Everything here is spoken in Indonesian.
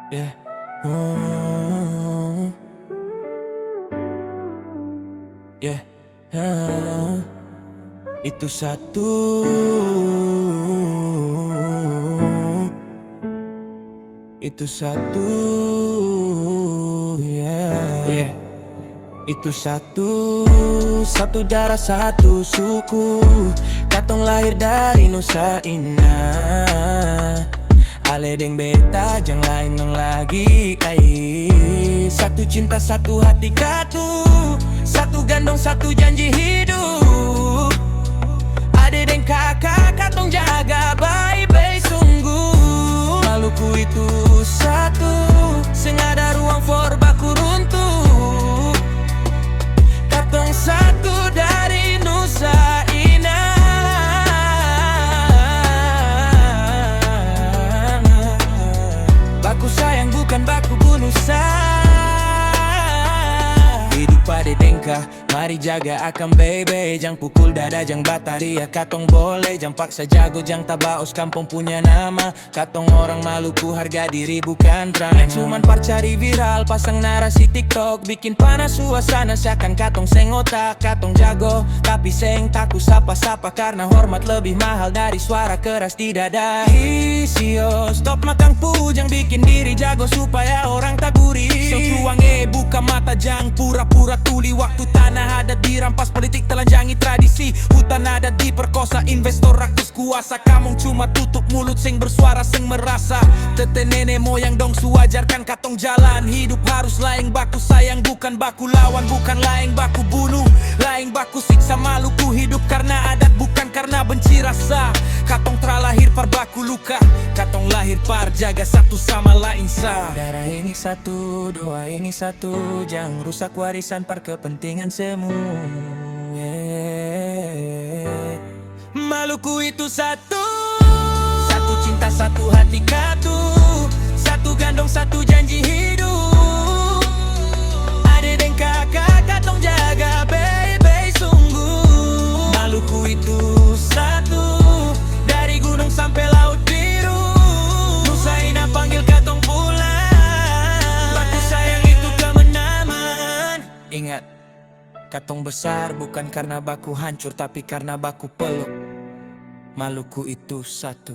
Yeah. Oh, yeah. Ah, itu satu. Itu satu. Yeah. Yeah. Itu satu. Satu darah, satu suku. Katong lahir dari Nusa Inah. Ale deng beta jang lain nang lagi ai. Satu cinta, satu hati katu. Satu gandong, satu janji hidup. Ade deng kakak katong jaga baik-baik sungguh. Maluku itu satu, seng ada ruang for baku runtuh. Katong satu dari Nusa Inah. Baku sayang bukan baku bunuh hidup pada dengka, mari jaga akam baby. Jang pukul dada, jang bataria. Katong boleh, jang paksa jago, jang tabaos kampung punya nama. Katong orang Maluku harga diri bukan drama. Cuman cari viral, pasang narasi TikTok, bikin panas suasana seakan katong seng otak. Katong jago, tapi seng taku sapa-sapa karena hormat lebih mahal dari suara keras di dada. Isio, stop makang pujang, bikin diri jago supaya orang tak gurih. So tuang buka mata, jang pura-pura tuli. Waktu tanah adat dirampas, politik telanjangi tradisi. Hutan adat diperkosa, investor rakus kuasa. Kamu cuma tutup mulut, seng bersuara, seng merasa. Tete nenek moyang dong suajarkan katong jalan. Hidup harus laeng baku sayang, bukan baku lawan. Bukan laeng baku bunuh, laeng baku siksa. Maluku hidup karena adat, bukan karena benci rasa. Katong terlahir par baku luka, katong lahir par jaga satu sama lain sa. Darah ini satu, doa ini satu, jangan rusak warisan par kepentingan semu. Maluku itu satu, satu cinta, satu hati katu. Satu gandong, satu janji hidup. Ade deng kakak katong jaga baik-baik sungguh. Maluku itu satu, dari gunung sampai laut biru. Nusa Inah panggil katong pulang. Baku sayang itu kemenangan. Ingat, katong besar bukan karena baku hancur, tapi karena baku peluk. Maluku itu satu.